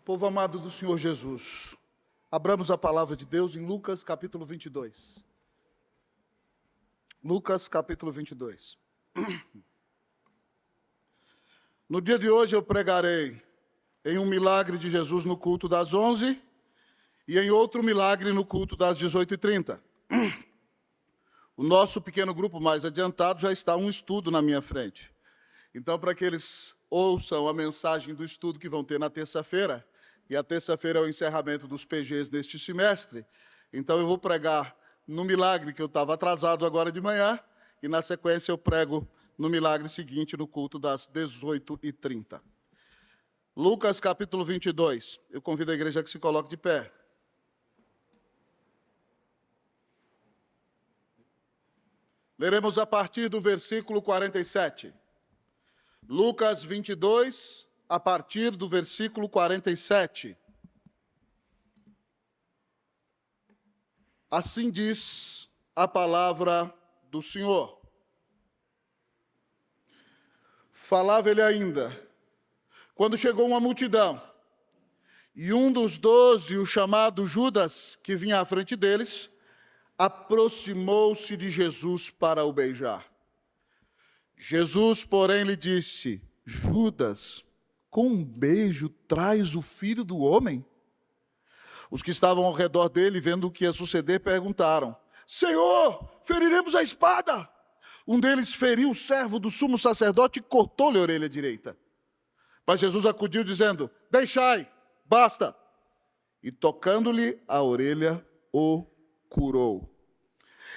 Povo amado do Senhor Jesus, abramos a palavra de Deus em Lucas capítulo 22. Lucas capítulo 22. No dia de hoje eu pregarei em um milagre de Jesus no culto das 11 e em outro milagre no culto das 18h30. O nosso pequeno grupo mais adiantado já está um estudo na minha frente. Então, para que eles ouçam a mensagem do estudo que vão ter na terça-feira, e a terça-feira é o encerramento dos PGs deste semestre, então eu vou pregar no milagre que eu estava atrasado agora de manhã, e na sequência eu prego no milagre seguinte, no culto das 18h30. Lucas capítulo 22. Eu convido a igreja que se coloque de pé. Leremos a partir do versículo 47. Lucas 22, a partir do versículo 47. Assim diz a palavra do Senhor. Falava ele ainda, quando chegou uma multidão, e um dos 12, o chamado Judas, que vinha à frente deles, aproximou-se de Jesus para o beijar. Jesus, porém, lhe disse: Judas, com um beijo traz o Filho do Homem? Os que estavam ao redor dele, vendo o que ia suceder, perguntaram: Senhor, feriremos a espada? Um deles feriu o servo do sumo sacerdote e cortou-lhe a orelha direita. Mas Jesus acudiu, dizendo: Deixai, basta. E tocando-lhe a orelha, o curou.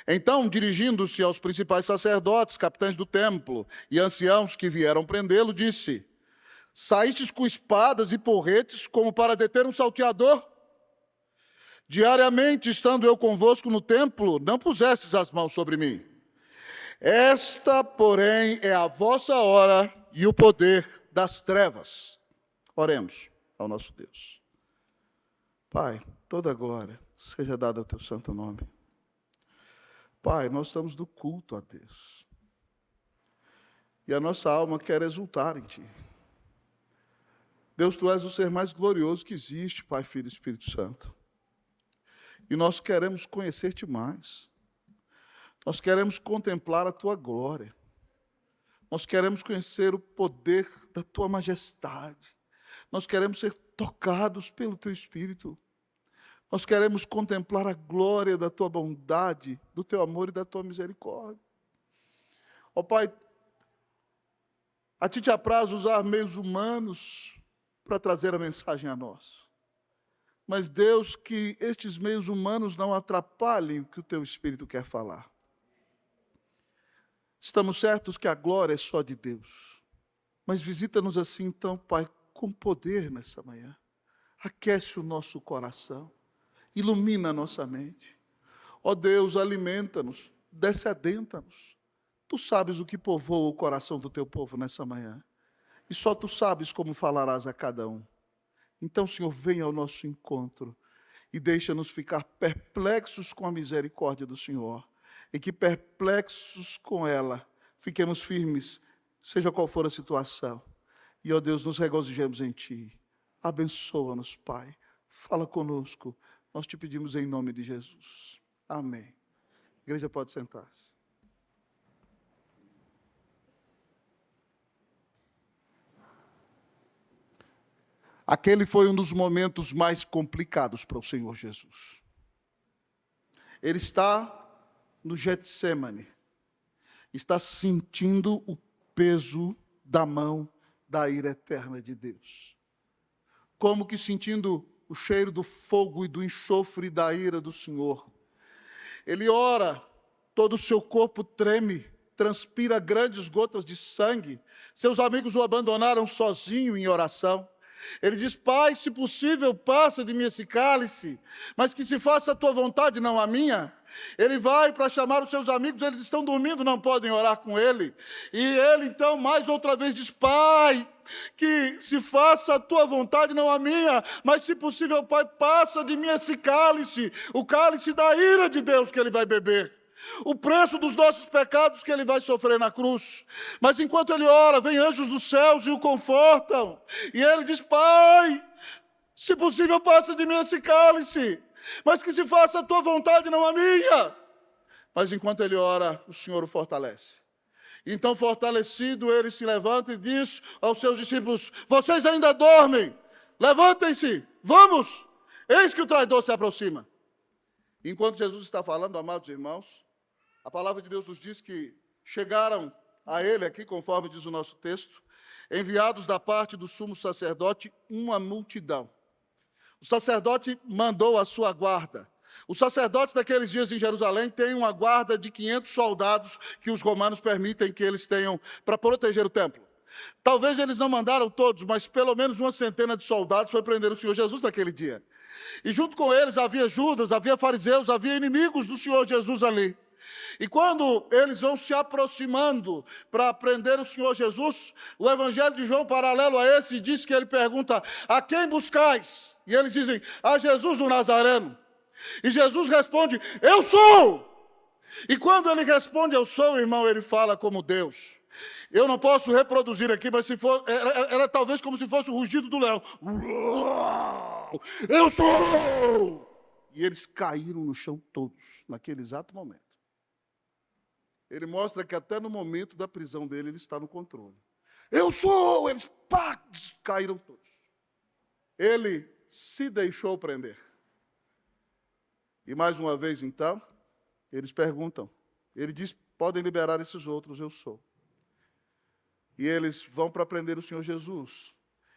Então, dirigindo-se aos principais sacerdotes, capitães do templo e anciãos que vieram prendê-lo, disse: Saístes com espadas e porretes como para deter um salteador? Diariamente, estando eu convosco no templo, não pusestes as mãos sobre mim. Esta, porém, é a vossa hora e o poder das trevas. Oremos ao nosso Deus. Pai, toda a glória seja dada ao teu santo nome. Pai, nós estamos no culto a Deus. E a nossa alma quer exultar em Ti. Deus, Tu és o ser mais glorioso que existe, Pai, Filho e Espírito Santo. E nós queremos conhecer-Te mais. Nós queremos contemplar a Tua glória. Nós queremos conhecer o poder da Tua majestade. Nós queremos ser tocados pelo Teu Espírito. Nós queremos contemplar a glória da Tua bondade, do Teu amor e da Tua misericórdia. Ó Pai, a Ti te apraz usar meios humanos para trazer a mensagem a nós. Mas, Deus, que estes meios humanos não atrapalhem o que o Teu Espírito quer falar. Estamos certos que a glória é só de Deus. Mas visita-nos assim, então, Pai, com poder nessa manhã. Aquece o nosso coração. Ilumina a nossa mente. Ó Deus, alimenta-nos, descedenta-nos. Tu sabes o que povoa o coração do teu povo nessa manhã. E só tu sabes como falarás a cada um. Então, Senhor, venha ao nosso encontro e deixa-nos ficar perplexos com a misericórdia do Senhor. E que perplexos com ela, fiquemos firmes, seja qual for a situação. E, ó Deus, nos regozijemos em Ti. Abençoa-nos, Pai. Fala conosco. Nós te pedimos em nome de Jesus. Amém. A igreja pode sentar-se. Aquele foi um dos momentos mais complicados para o Senhor Jesus. Ele está no Getsêmani. Está sentindo o peso da mão da ira eterna de Deus. Como que sentindo o cheiro do fogo e do enxofre da ira do Senhor. Ele ora, todo o seu corpo treme, transpira grandes gotas de sangue. Seus amigos o abandonaram sozinho em oração. Ele diz: Pai, se possível, passa de mim esse cálice, mas que se faça a tua vontade, não a minha. Ele vai para chamar os seus amigos, eles estão dormindo, não podem orar com ele. E ele então mais outra vez diz: Pai, que se faça a tua vontade, não a minha, mas se possível, Pai, passa de mim esse cálice, o cálice da ira de Deus que ele vai beber. O preço dos nossos pecados que ele vai sofrer na cruz. Mas enquanto ele ora, vem anjos dos céus e o confortam. E ele diz: Pai, Se possível, passa de mim esse cálice, mas que se faça a tua vontade, não a minha. Mas enquanto ele ora, o Senhor o fortalece. Então, fortalecido, ele se levanta e diz aos seus discípulos: vocês ainda dormem? Levantem-se, vamos! Eis que o traidor se aproxima. Enquanto Jesus está falando, amados irmãos, a palavra de Deus nos diz que chegaram a ele aqui, conforme diz o nosso texto, enviados da parte do sumo sacerdote, uma multidão. O sacerdote mandou a sua guarda. Os sacerdotes daqueles dias em Jerusalém têm uma guarda de 500 soldados que os romanos permitem que eles tenham para proteger o templo. Talvez eles não mandaram todos, mas pelo menos uma centena de soldados foi prender o Senhor Jesus naquele dia. E junto com eles havia Judas, havia fariseus, havia inimigos do Senhor Jesus ali. E quando eles vão se aproximando para prender o Senhor Jesus, o Evangelho de João, paralelo a esse, diz que ele pergunta: a quem buscais? E eles dizem: a Jesus o Nazareno. E Jesus responde: eu sou! E quando ele responde: eu sou, irmão, ele fala como Deus. Eu não posso reproduzir aqui, mas se for, era talvez como se fosse o rugido do leão. Eu sou! E eles caíram no chão todos, naquele exato momento. Ele mostra que até no momento da prisão dele, ele está no controle. Eu sou! Eles caíram todos. Ele se deixou prender. E mais uma vez, então, eles perguntam. Ele diz: podem liberar esses outros, eu sou. E eles vão para prender o Senhor Jesus.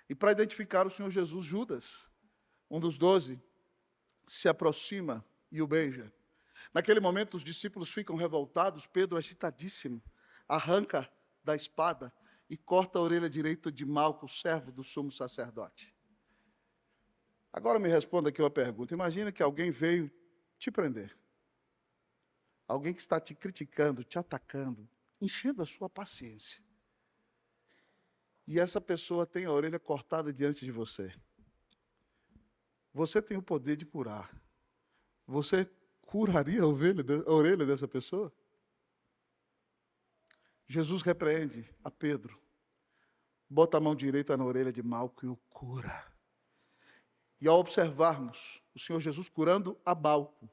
E para identificar o Senhor Jesus, Judas, um dos 12, se aproxima e o beija. Naquele momento, os discípulos ficam revoltados. Pedro, agitadíssimo, arranca da espada e corta a orelha direita de Malco, servo do sumo sacerdote. Agora me responda aqui uma pergunta. Imagina que alguém veio te prender. Alguém que está te criticando, te atacando, enchendo a sua paciência. E essa pessoa tem a orelha cortada diante de você. Você tem o poder de curar. Você curaria a orelha dessa pessoa? Jesus repreende a Pedro. Bota a mão direita na orelha de Malco e o cura. E ao observarmos o Senhor Jesus curando a Malco,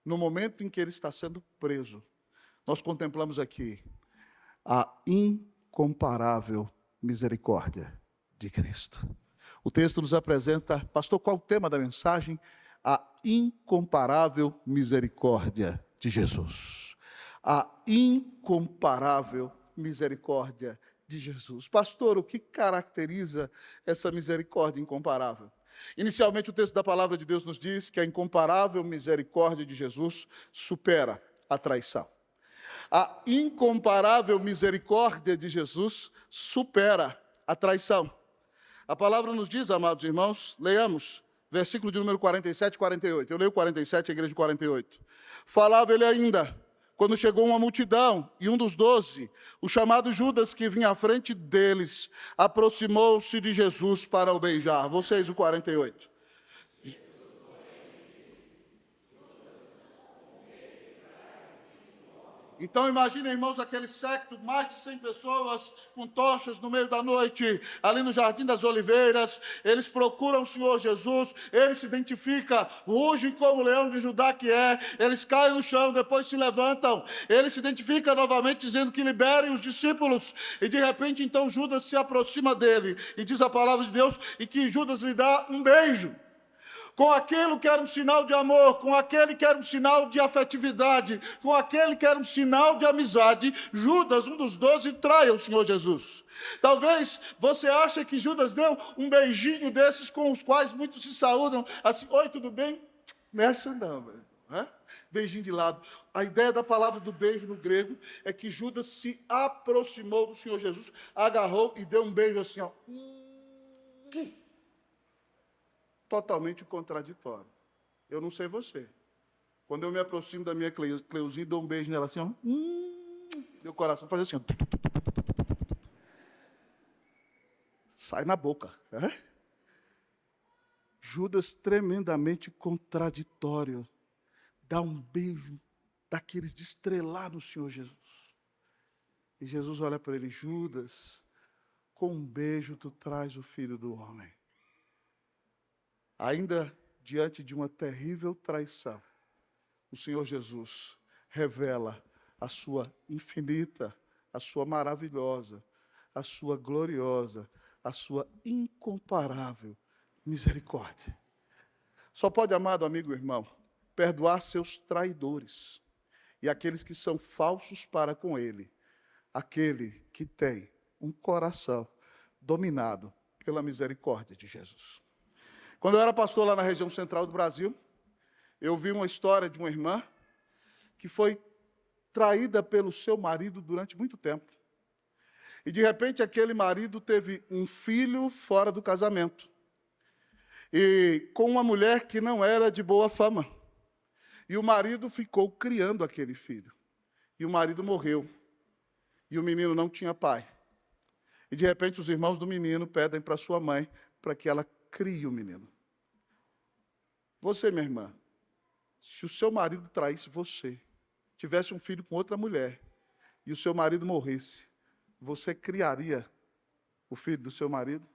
no momento em que ele está sendo preso, nós contemplamos aqui a incomparável misericórdia de Cristo. O texto nos apresenta, pastor, qual o tema da mensagem? A incomparável misericórdia de Jesus. A incomparável misericórdia de Jesus. Pastor, o que caracteriza essa misericórdia incomparável? Inicialmente, o texto da palavra de Deus nos diz que a incomparável misericórdia de Jesus supera a traição. A incomparável misericórdia de Jesus supera a traição. A palavra nos diz, amados irmãos, leiamos, versículo de número 47 e 48. Eu leio 47, a igreja de 48. Falava ele ainda, quando chegou uma multidão, e um dos 12, o chamado Judas, que vinha à frente deles, aproximou-se de Jesus para o beijar. Vocês, o 48. Então imaginem, irmãos, aquele séquito, mais de 100 pessoas com tochas no meio da noite, ali no Jardim das Oliveiras. Eles procuram o Senhor Jesus, ele se identifica, ruge como o leão de Judá que é. Eles caem no chão, depois se levantam. Ele se identifica novamente, dizendo que liberem os discípulos. E de repente, então, Judas se aproxima dele, e diz a palavra de Deus, e que Judas lhe dá um beijo. Com aquele que era um sinal de amor, com aquele que era um sinal de afetividade, com aquele que era um sinal de amizade, Judas, um dos 12, trai o Senhor Jesus. Talvez você ache que Judas deu um beijinho desses com os quais muitos se saúdam, assim: oi, tudo bem? Nessa não, velho. Beijinho de lado. A ideia da palavra do beijo no grego é que Judas se aproximou do Senhor Jesus, agarrou e deu um beijo assim, ó. Totalmente contraditório. Eu não sei você. Quando eu me aproximo da minha Cleuzinha, dou um beijo nela assim, ó. Meu coração faz assim, ó. Sai na boca. Judas, tremendamente contraditório, dá um beijo daqueles de estrelar no Senhor Jesus. E Jesus olha para ele: Judas, com um beijo tu traz o Filho do Homem. Ainda diante de uma terrível traição, o Senhor Jesus revela a sua infinita, a sua maravilhosa, a sua gloriosa, a sua incomparável misericórdia. Só pode, amado amigo e irmão, perdoar seus traidores e aqueles que são falsos para com ele, aquele que tem um coração dominado pela misericórdia de Jesus. Quando eu era pastor lá na região central do Brasil, eu vi uma história de uma irmã que foi traída pelo seu marido durante muito tempo. E, de repente, aquele marido teve um filho fora do casamento. E com uma mulher que não era de boa fama. E o marido ficou criando aquele filho. E o marido morreu. E o menino não tinha pai. E, de repente, os irmãos do menino pedem para sua mãe para que ela crie o menino. Você, minha irmã, se o seu marido traísse você, tivesse um filho com outra mulher, e o seu marido morresse, você criaria o filho do seu marido?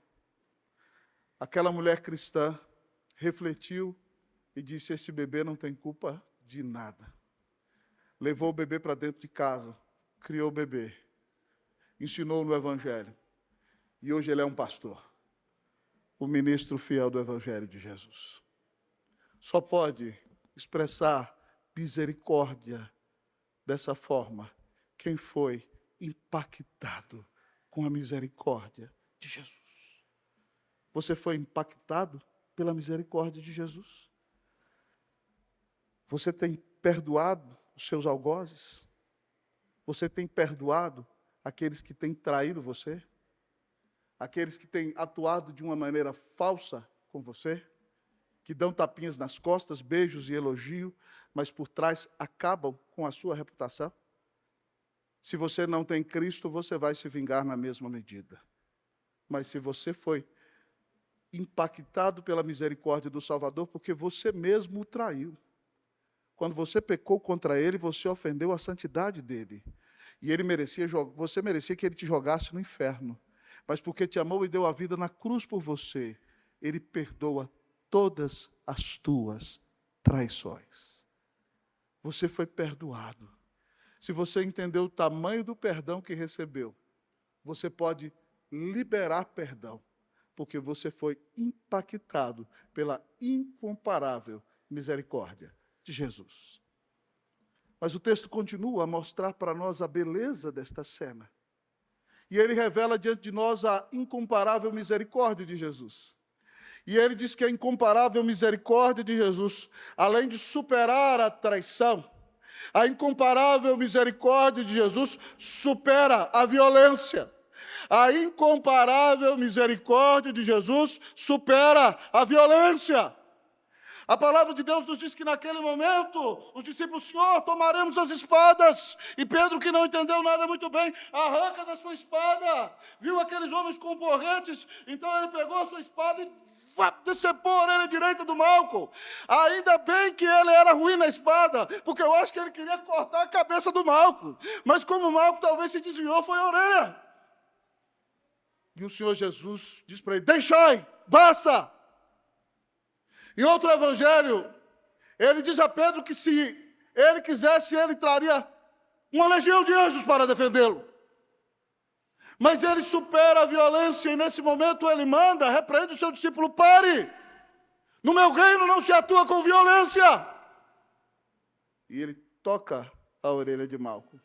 Aquela mulher cristã refletiu e disse: esse bebê não tem culpa de nada. Levou o bebê para dentro de casa, criou o bebê, ensinou no Evangelho, e hoje ele é um pastor, o ministro fiel do Evangelho de Jesus. Só pode expressar misericórdia dessa forma quem foi impactado com a misericórdia de Jesus. Você foi impactado pela misericórdia de Jesus? Você tem perdoado os seus algozes? Você tem perdoado aqueles que têm traído você? Aqueles que têm atuado de uma maneira falsa com você? Que dão tapinhas nas costas, beijos e elogio, mas por trás acabam com a sua reputação? Se você não tem Cristo, você vai se vingar na mesma medida. Mas se você foi impactado pela misericórdia do Salvador, porque você mesmo o traiu. Quando você pecou contra ele, você ofendeu a santidade dele. E você merecia que ele te jogasse no inferno. Mas porque te amou e deu a vida na cruz por você, ele perdoa todas as tuas traições. Você foi perdoado. Se você entendeu o tamanho do perdão que recebeu, você pode liberar perdão, porque você foi impactado pela incomparável misericórdia de Jesus. Mas o texto continua a mostrar para nós a beleza desta cena. E ele revela diante de nós a incomparável misericórdia de Jesus. E ele diz que a incomparável misericórdia de Jesus, além de superar a traição, a incomparável misericórdia de Jesus supera a violência. A incomparável misericórdia de Jesus supera a violência. A palavra de Deus nos diz que naquele momento, os discípulos: Senhor, tomaremos as espadas. E Pedro, que não entendeu nada muito bem, arranca da sua espada. Viu aqueles homens com porretes, então ele pegou a sua espada e decepou a orelha direita do Malco. Ainda bem que ele era ruim na espada, porque eu acho que ele queria cortar a cabeça do Malco. Mas como o Malco talvez se desviou, foi a orelha. E o Senhor Jesus diz para ele: deixai, basta. Em outro evangelho, ele diz a Pedro que se ele quisesse, ele traria uma legião de anjos para defendê-lo. Mas ele supera a violência e nesse momento ele manda, repreende o seu discípulo: pare! No meu reino não se atua com violência. E ele toca a orelha de Malco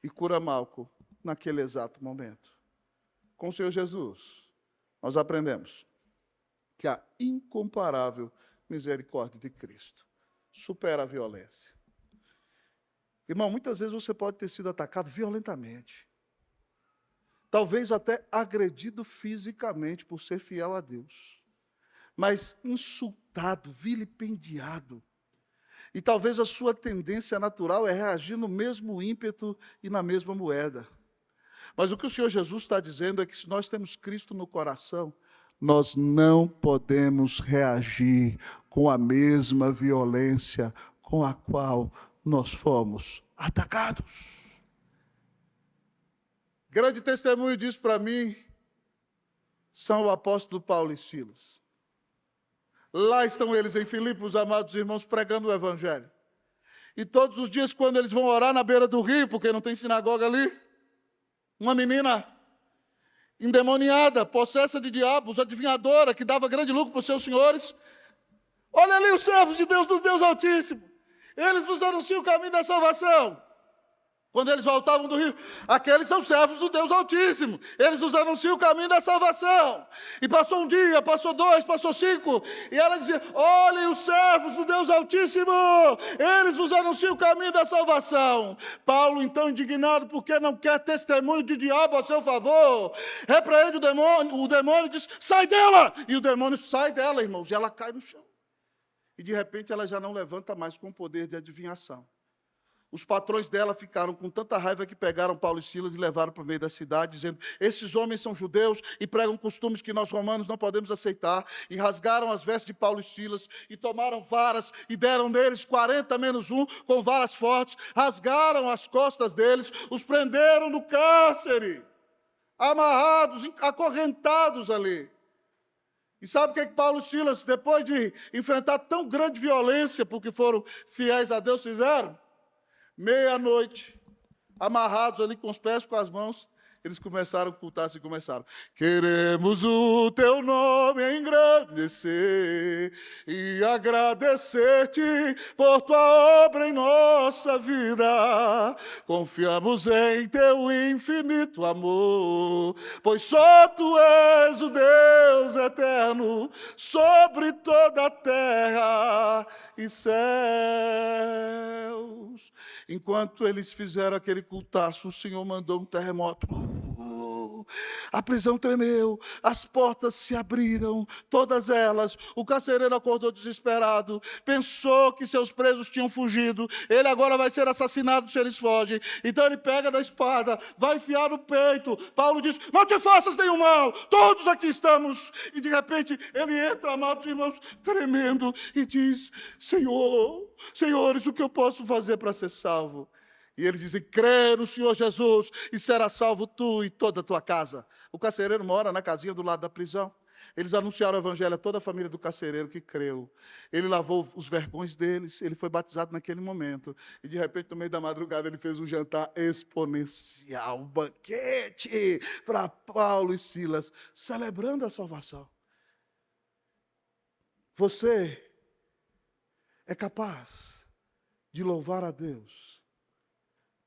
e cura Malco naquele exato momento. Com o Senhor Jesus, nós aprendemos que a incomparável misericórdia de Cristo supera a violência. Irmão, muitas vezes você pode ter sido atacado violentamente, talvez até agredido fisicamente por ser fiel a Deus, mas insultado, vilipendiado. E talvez a sua tendência natural é reagir no mesmo ímpeto e na mesma moeda. Mas o que o Senhor Jesus está dizendo é que se nós temos Cristo no coração, nós não podemos reagir com a mesma violência com a qual nós fomos atacados. Grande testemunho disso para mim são o apóstolo Paulo e Silas. Lá estão eles em Filipos, amados irmãos, pregando o evangelho. E todos os dias, quando eles vão orar na beira do rio, porque não tem sinagoga ali, uma menina endemoniada, possessa de diabos, adivinhadora, que dava grande lucro para os seus senhores. Olha ali os servos de Deus, do Deus Altíssimo. Eles nos anunciam o caminho da salvação. Quando eles voltavam do rio, aqueles são servos do Deus Altíssimo. Eles nos anunciam o caminho da salvação. E passou um dia, passou 2, passou 5. E ela dizia, olhem os servos do Deus Altíssimo. Eles nos anunciam o caminho da salvação. Paulo, então, indignado, porque não quer testemunho de diabo a seu favor, repreende o demônio e diz, sai dela. E o demônio sai dela, irmãos, e ela cai no chão. E de repente ela já não levanta mais com o poder de adivinhação. Os patrões dela ficaram com tanta raiva que pegaram Paulo e Silas e levaram para o meio da cidade, dizendo, esses homens são judeus e pregam costumes que nós romanos não podemos aceitar. E rasgaram as vestes de Paulo e Silas e tomaram varas e deram neles 40 menos 1 com varas fortes. Rasgaram as costas deles, os prenderam no cárcere, amarrados, acorrentados ali. E sabe o que Paulo e Silas, depois de enfrentar tão grande violência, porque foram fiéis a Deus, fizeram? Meia-noite, amarrados ali com os pés, com as mãos, eles começaram a cultar-se e começaram. Queremos o teu nome engrandecer e agradecer-te por tua obra em nossa vida. Confiamos em teu infinito amor, pois só tu és o Deus eterno sobre toda a terra e céus. Enquanto eles fizeram aquele cultaço, o Senhor mandou um terremoto. A prisão tremeu, as portas se abriram, todas elas. O carcereiro acordou desesperado, pensou que seus presos tinham fugido, ele agora vai ser assassinado se eles fogem. Então ele pega da espada, vai enfiar no peito. Paulo diz, não te faças nenhum mal, todos aqui estamos. E de repente ele entra, amados irmãos, tremendo, e diz, Senhores, o que eu posso fazer para ser salvo? E eles dizem, crê no Senhor Jesus e será salvo tu e toda a tua casa. O carcereiro mora na casinha do lado da prisão. Eles anunciaram o evangelho a toda a família do carcereiro que creu. Ele lavou os vergões deles, ele foi batizado naquele momento. E de repente, no meio da madrugada, ele fez um jantar exponencial, um banquete para Paulo e Silas, celebrando a salvação. Você é capaz de louvar a Deus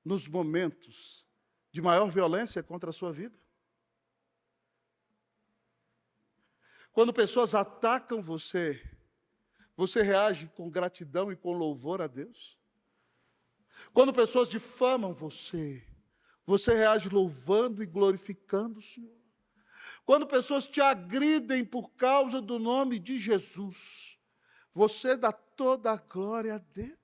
nos momentos de maior violência contra a sua vida? Quando pessoas atacam você, você reage com gratidão e com louvor a Deus? Quando pessoas difamam você, você reage louvando e glorificando o Senhor? Quando pessoas te agridem por causa do nome de Jesus, você dá toda a glória a Deus?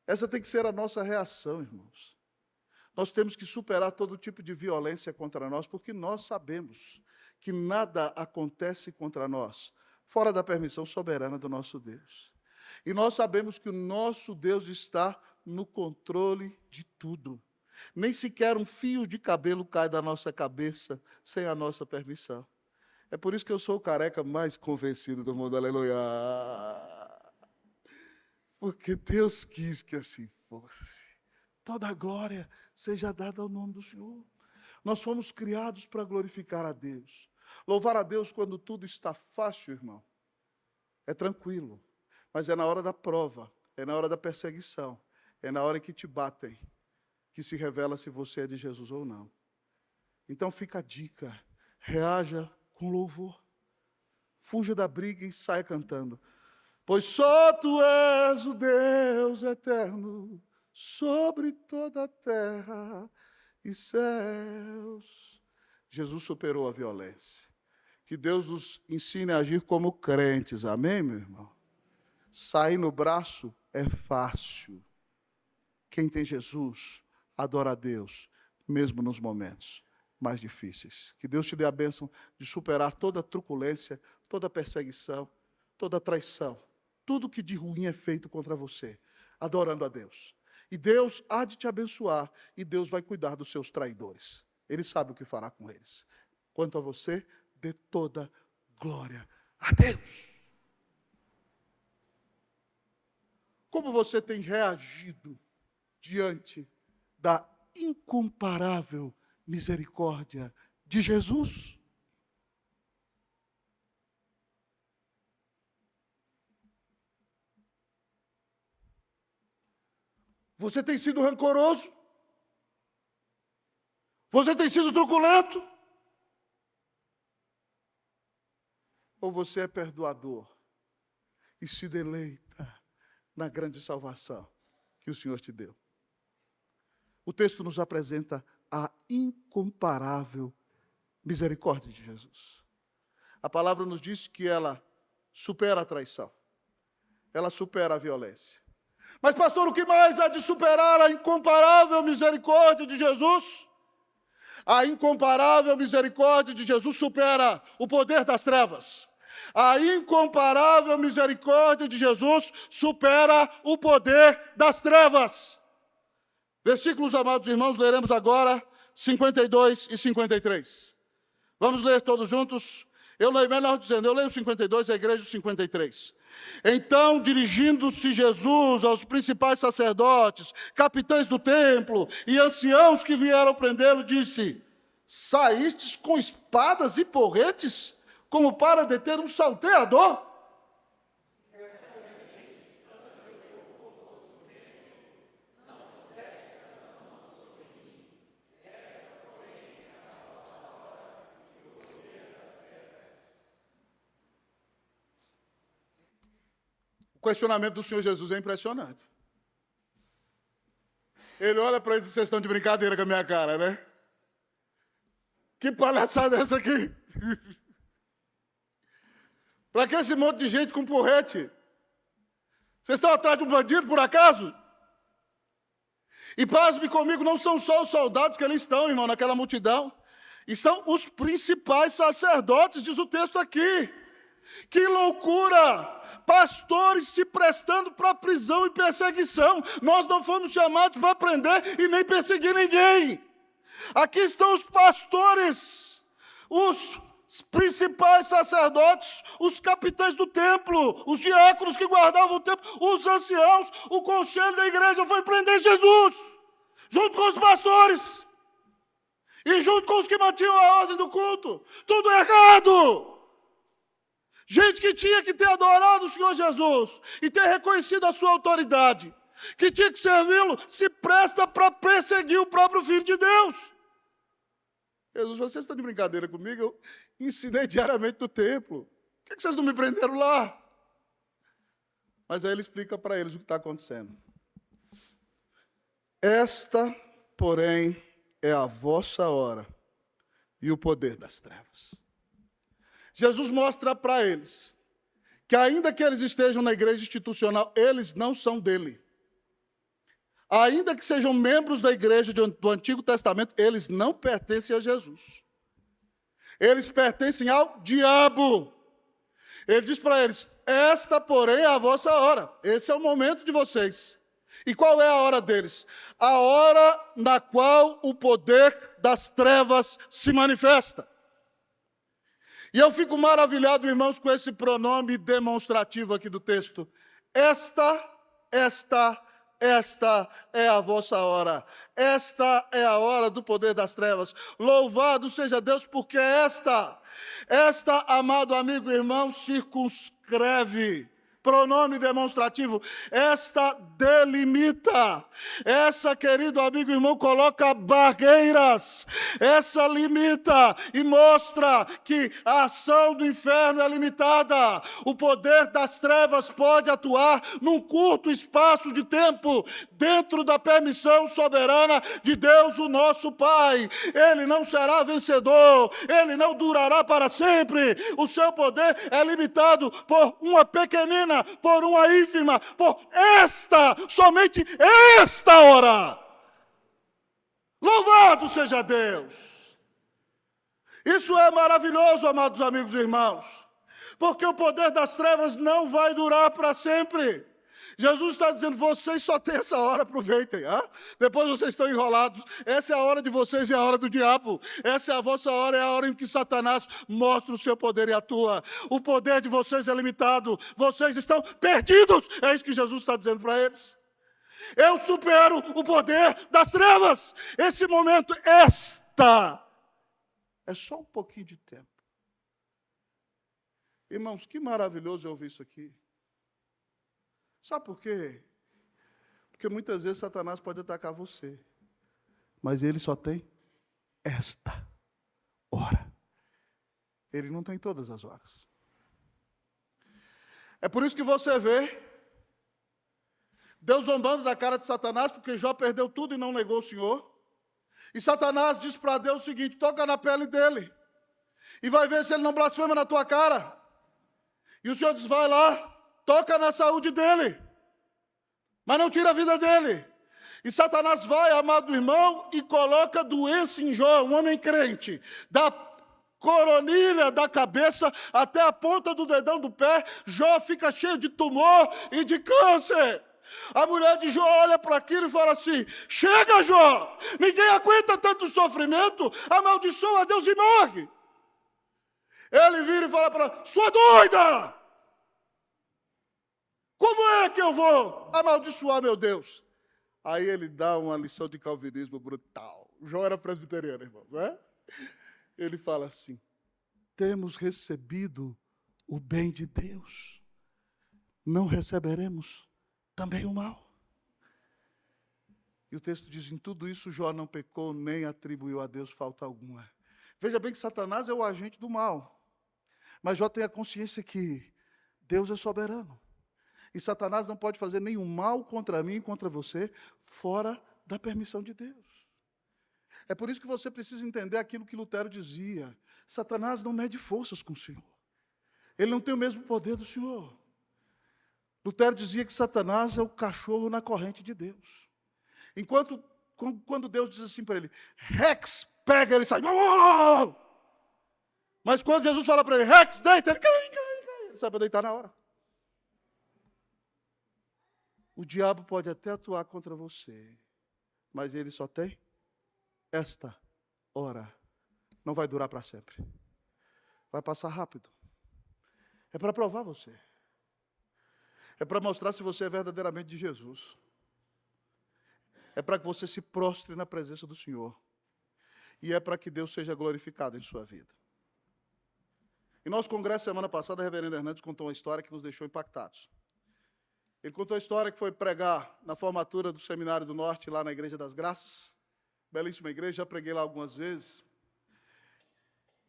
Essa tem que ser a nossa reação, irmãos. Nós temos que superar todo tipo de violência contra nós, porque nós sabemos que nada acontece contra nós fora da permissão soberana do nosso Deus. E nós sabemos que o nosso Deus está no controle de tudo. Nem sequer um fio de cabelo cai da nossa cabeça sem a nossa permissão. É por isso que eu sou o careca mais convencido do mundo, aleluia. Porque Deus quis que assim fosse. Toda a glória seja dada ao nome do Senhor. Nós fomos criados para glorificar a Deus. Louvar a Deus quando tudo está fácil, irmão, é tranquilo. Mas é na hora da prova, é na hora da perseguição, é na hora que te batem, que se revela se você é de Jesus ou não. Então fica a dica, reaja com louvor. Fuja da briga e saia cantando. Pois só tu és o Deus eterno, sobre toda a terra e céus. Jesus superou a violência. Que Deus nos ensine a agir como crentes, amém, meu irmão? Sair no braço é fácil. Quem tem Jesus, adora a Deus, mesmo nos momentos mais difíceis. Que Deus te dê a bênção de superar toda truculência, toda perseguição, toda traição. Tudo que de ruim é feito contra você, adorando a Deus. E Deus há de te abençoar, e Deus vai cuidar dos seus traidores. Ele sabe o que fará com eles. Quanto a você, dê toda glória a Deus. Como você tem reagido diante da incomparável misericórdia de Jesus? Você tem sido rancoroso? Você tem sido truculento? Ou você é perdoador e se deleita na grande salvação que o Senhor te deu? O texto nos apresenta a incomparável misericórdia de Jesus. A palavra nos diz que ela supera a traição, ela supera a violência. Mas, pastor, o que mais há de superar a incomparável misericórdia de Jesus? A incomparável misericórdia de Jesus supera o poder das trevas. A incomparável misericórdia de Jesus supera o poder das trevas. Versículos, amados irmãos, leremos agora 52 e 53. Vamos ler todos juntos? Eu leio, melhor dizendo, eu leio 52, a igreja 53. Então, dirigindo-se Jesus aos principais sacerdotes, capitães do templo e anciãos que vieram prendê-lo, disse: saístes com espadas e porretes, como para deter um salteador? O questionamento do Senhor Jesus é impressionante. Ele olha para eles e diz: vocês estão de brincadeira com a minha cara, né? Que palhaçada é essa aqui? Para que esse monte de gente com porrete? Vocês estão atrás de um bandido, por acaso? E pasme comigo, não são só os soldados que ali estão, irmão, naquela multidão. Estão os principais sacerdotes, diz o texto aqui. Que loucura! Pastores se prestando para prisão e perseguição. Nós não fomos chamados para prender e nem perseguir ninguém. Aqui estão os pastores, os principais sacerdotes, os capitães do templo, os diáconos que guardavam o templo, os anciãos, o conselho da igreja foi prender Jesus, junto com os pastores e junto com os que mantinham a ordem do culto. Tudo errado! Gente que tinha que ter adorado o Senhor Jesus e ter reconhecido a sua autoridade, que tinha que servi-lo, se presta para perseguir o próprio Filho de Deus. Jesus, vocês estão de brincadeira comigo? Eu ensinei diariamente no templo. Por que vocês não me prenderam lá? Mas aí ele explica para eles o que está acontecendo. Esta, porém, é a vossa hora e o poder das trevas. Jesus mostra para eles que, ainda que eles estejam na igreja institucional, eles não são dele. Ainda que sejam membros da igreja do Antigo Testamento, eles não pertencem a Jesus. Eles pertencem ao diabo. Ele diz para eles: esta, porém, é a vossa hora. Esse é o momento de vocês. E qual é a hora deles? A hora na qual o poder das trevas se manifesta. E eu fico maravilhado, irmãos, com esse pronome demonstrativo aqui do texto. Esta é a vossa hora. Esta é a hora do poder das trevas. Louvado seja Deus, porque esta, amado amigo e irmão, circunscreve. Pronome demonstrativo. Esta delimita. Essa, querido amigo e irmão, coloca barreiras. Essa limita e mostra que a ação do inferno é limitada. O poder das trevas pode atuar num curto espaço de tempo, dentro da permissão soberana de Deus, o nosso Pai. Ele não será vencedor. Ele não durará para sempre. O seu poder é limitado por uma pequenina, por uma ínfima, por somente esta hora. Louvado seja Deus! Isso é maravilhoso, amados amigos e irmãos, porque o poder das trevas não vai durar para sempre. Jesus está dizendo, vocês só têm essa hora, aproveitem. Depois vocês estão enrolados. Essa é a hora de vocês e a hora do diabo. Essa é a vossa hora, é a hora em que Satanás mostra o seu poder e atua. O poder de vocês é limitado. Vocês estão perdidos. É isso que Jesus está dizendo para eles. Eu supero o poder das trevas. Esse momento, é só um pouquinho de tempo. Irmãos, que maravilhoso eu ouvir isso aqui. Sabe por quê? Porque muitas vezes Satanás pode atacar você, mas ele só tem esta hora. Ele não tem todas as horas. É por isso que você vê Deus zombando da cara de Satanás, porque Jó perdeu tudo e não negou o Senhor. E Satanás diz para Deus o seguinte, toca na pele dele, e vai ver se ele não blasfema na tua cara. E o Senhor diz, vai lá, toca na saúde dele, mas não tira a vida dele. E Satanás vai, amado irmão, e coloca doença em Jó, um homem crente, da coronilha da cabeça até a ponta do dedão do pé. Jó fica cheio de tumor e de câncer. A mulher de Jó olha para aquilo e fala assim, chega, Jó, ninguém aguenta tanto sofrimento, amaldiçoa a Deus e morre. Ele vira e fala para ela, sua doida! Como é que eu vou amaldiçoar meu Deus? Aí ele dá uma lição de calvinismo brutal. Jó era presbiteriano, irmãos, né? Ele fala assim, temos recebido o bem de Deus, não receberemos também o mal. E o texto diz, em tudo isso Jó não pecou, nem atribuiu a Deus falta alguma. Veja bem que Satanás é o agente do mal. Mas Jó tem a consciência que Deus é soberano. E Satanás não pode fazer nenhum mal contra mim e contra você, fora da permissão de Deus. É por isso que você precisa entender aquilo que Lutero dizia. Satanás não mede forças com o Senhor. Ele não tem o mesmo poder do Senhor. Lutero dizia que Satanás é o cachorro na corrente de Deus. Enquanto, quando Deus diz assim para ele, Rex, pega, ele sai. Mas quando Jesus fala para ele, Rex, deita, ele sai para deitar na hora. O diabo pode até atuar contra você, mas ele só tem esta hora. Não vai durar para sempre. Vai passar rápido. É para provar você. É para mostrar se você é verdadeiramente de Jesus. É para que você se prostre na presença do Senhor. E é para que Deus seja glorificado em sua vida. Em nosso congresso, semana passada, o reverendo Hernandes contou uma história que nos deixou impactados. Ele contou a história que foi pregar na formatura do Seminário do Norte, lá na Igreja das Graças. Belíssima igreja, já preguei lá algumas vezes.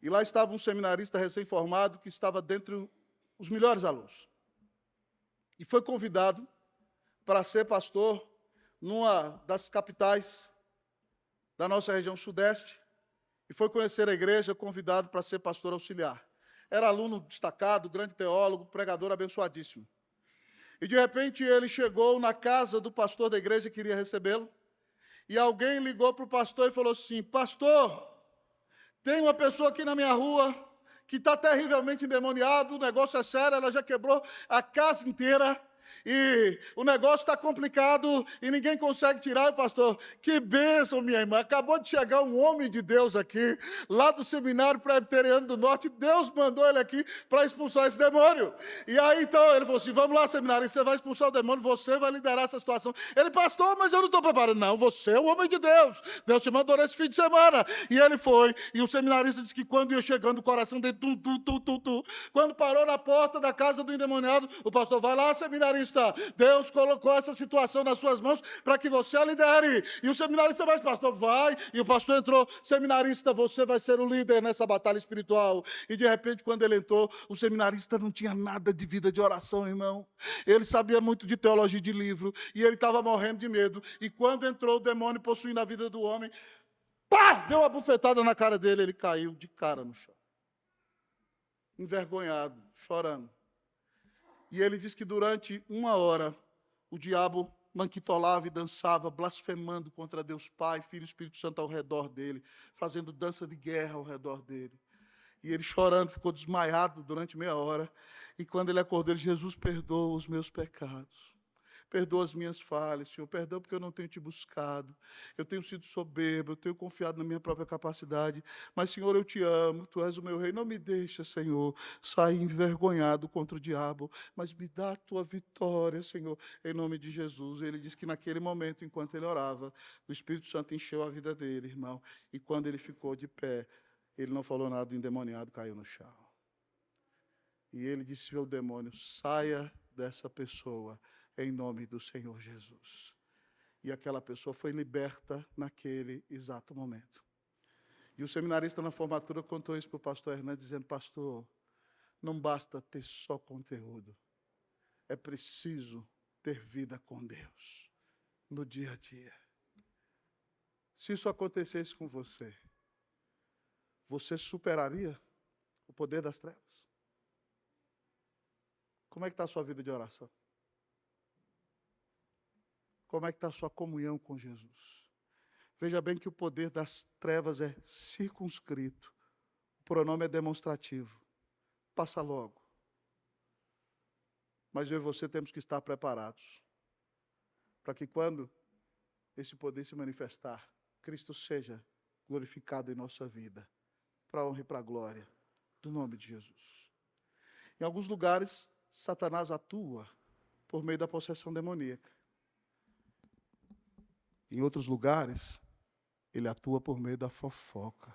E lá estava um seminarista recém-formado que estava dentre os melhores alunos. E foi convidado para ser pastor numa das capitais da nossa região sudeste. E foi conhecer a igreja, convidado para ser pastor auxiliar. Era aluno destacado, grande teólogo, pregador abençoadíssimo. E, de repente, ele chegou na casa do pastor da igreja que queria recebê-lo. E alguém ligou para o pastor e falou assim, pastor, tem uma pessoa aqui na minha rua que está terrivelmente endemoniado, o negócio é sério, ela já quebrou a casa inteira. E o negócio está complicado e ninguém consegue tirar. E pastor, que bênção, minha irmã. Acabou de chegar um homem de Deus aqui, lá do Seminário Presbiteriano do Norte. Deus mandou ele aqui para expulsar esse demônio. E aí, então, ele falou assim, vamos lá, seminário, você vai expulsar o demônio, você vai liderar essa situação. Ele, pastor, mas eu não estou preparado. Não, você é o homem de Deus. Deus te mandou nesse fim de semana. E ele foi. E o seminarista disse que quando ia chegando, o coração dele, quando parou na porta da casa do endemoniado, o pastor, vai lá, seminarista. Deus colocou essa situação nas suas mãos para que você a lidere. E o seminarista vai, pastor, vai. E o pastor entrou, seminarista, você vai ser o líder nessa batalha espiritual. E de repente, quando ele entrou, o seminarista não tinha nada de vida de oração, irmão. Ele sabia muito de teologia de livro e ele estava morrendo de medo. E quando entrou o demônio possuindo a vida do homem, pá, deu uma bufetada na cara dele, ele caiu de cara no chão. Envergonhado, chorando. E ele diz que durante 1 hora o diabo manquitolava e dançava, blasfemando contra Deus Pai, Filho e Espírito Santo ao redor dele, fazendo dança de guerra ao redor dele. E ele chorando, ficou desmaiado durante meia hora. E quando ele acordou, ele, Jesus, perdoa os meus pecados. Perdoa as minhas falhas, Senhor. Perdão porque eu não tenho te buscado. Eu tenho sido soberbo, eu tenho confiado na minha própria capacidade. Mas, Senhor, eu te amo, Tu és o meu rei. Não me deixa, Senhor, sair envergonhado contra o diabo, mas me dá a Tua vitória, Senhor, em nome de Jesus. Ele diz que naquele momento, enquanto ele orava, o Espírito Santo encheu a vida dele, irmão. E quando ele ficou de pé, ele não falou nada, o endemoniado caiu no chão. E ele disse ao demônio: saia dessa pessoa, em nome do Senhor Jesus. E aquela pessoa foi liberta naquele exato momento. E o seminarista na formatura contou isso para o pastor Hernandes, dizendo: pastor, não basta ter só conteúdo, é preciso ter vida com Deus, no dia a dia. Se isso acontecesse com você, você superaria o poder das trevas? Como é que está a sua vida de oração? Como é que está a sua comunhão com Jesus? Veja bem que o poder das trevas é circunscrito. O pronome é demonstrativo. Passa logo. Mas eu e você temos que estar preparados para que quando esse poder se manifestar, Cristo seja glorificado em nossa vida, para a honra e para a glória do nome de Jesus. Em alguns lugares, Satanás atua por meio da possessão demoníaca. Em outros lugares, ele atua por meio da fofoca.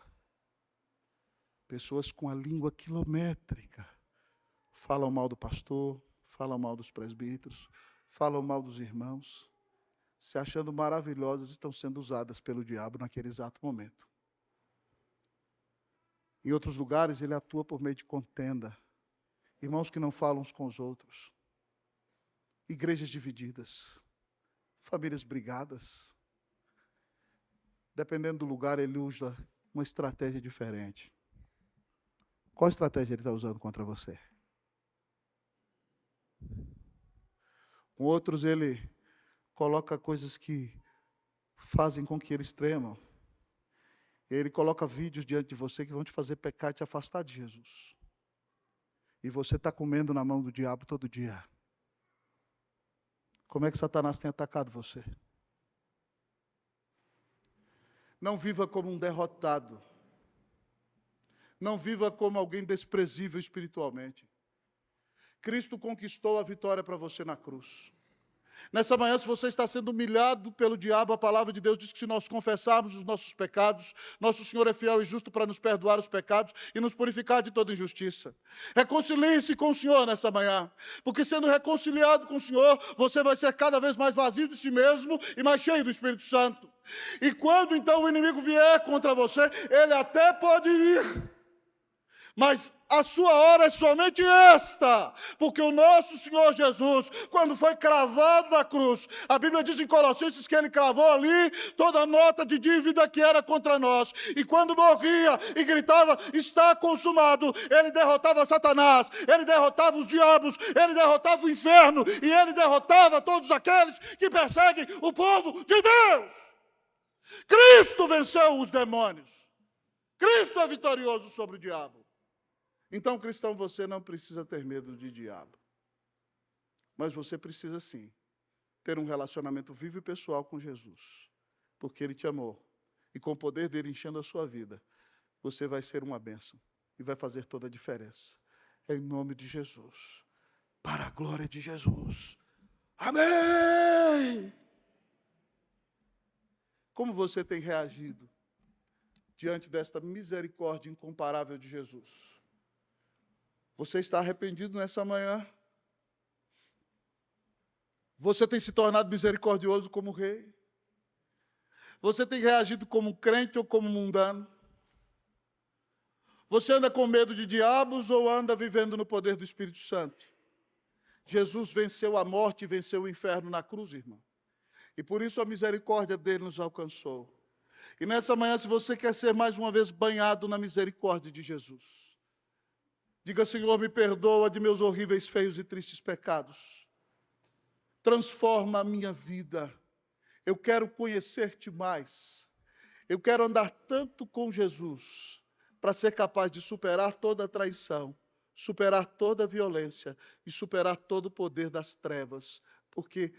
Pessoas com a língua quilométrica falam mal do pastor, falam mal dos presbíteros, falam mal dos irmãos, se achando maravilhosas, estão sendo usadas pelo diabo naquele exato momento. Em outros lugares, ele atua por meio de contenda. Irmãos que não falam uns com os outros. Igrejas divididas. Famílias brigadas. Dependendo do lugar, ele usa uma estratégia diferente. Qual estratégia ele está usando contra você? Com outros, ele coloca coisas que fazem com que eles tremam. Ele coloca vídeos diante de você que vão te fazer pecar e te afastar de Jesus. E você está comendo na mão do diabo todo dia. Como é que Satanás tem atacado você? Não viva como um derrotado. Não viva como alguém desprezível espiritualmente. Cristo conquistou a vitória para você na cruz. Nessa manhã, se você está sendo humilhado pelo diabo, a palavra de Deus diz que se nós confessarmos os nossos pecados, nosso Senhor é fiel e justo para nos perdoar os pecados e nos purificar de toda injustiça. Reconcilie-se com o Senhor nessa manhã, porque sendo reconciliado com o Senhor, você vai ser cada vez mais vazio de si mesmo e mais cheio do Espírito Santo. E quando então o inimigo vier contra você, ele até pode ir, mas a sua hora é somente esta, porque o nosso Senhor Jesus, quando foi cravado na cruz, a Bíblia diz em Colossenses que ele cravou ali toda a nota de dívida que era contra nós, e quando morria e gritava, está consumado, ele derrotava Satanás, ele derrotava os diabos, ele derrotava o inferno, e ele derrotava todos aqueles que perseguem o povo de Deus. Cristo venceu os demônios, Cristo é vitorioso sobre o diabo. Então, cristão, você não precisa ter medo de diabo. Mas você precisa, sim, ter um relacionamento vivo e pessoal com Jesus. Porque Ele te amou. E com o poder dEle enchendo a sua vida, você vai ser uma bênção. E vai fazer toda a diferença. Em nome de Jesus. Para a glória de Jesus. Amém! Como você tem reagido diante desta misericórdia incomparável de Jesus? Você está arrependido nessa manhã? Você tem se tornado misericordioso como rei? Você tem reagido como crente ou como mundano? Você anda com medo de diabos ou anda vivendo no poder do Espírito Santo? Jesus venceu a morte e venceu o inferno na cruz, irmão. E por isso a misericórdia dele nos alcançou. E nessa manhã, se você quer ser mais uma vez banhado na misericórdia de Jesus, diga: Senhor, me perdoa de meus horríveis, feios e tristes pecados. Transforma a minha vida. Eu quero conhecer-te mais. Eu quero andar tanto com Jesus para ser capaz de superar toda a traição, superar toda a violência e superar todo o poder das trevas. Porque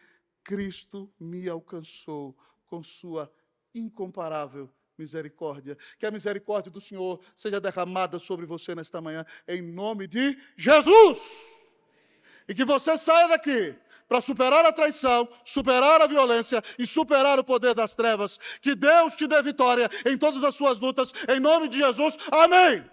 Cristo me alcançou com sua incomparável misericórdia. Que a misericórdia do Senhor seja derramada sobre você nesta manhã, em nome de Jesus. E que você saia daqui para superar a traição, superar a violência e superar o poder das trevas. Que Deus te dê vitória em todas as suas lutas, em nome de Jesus. Amém.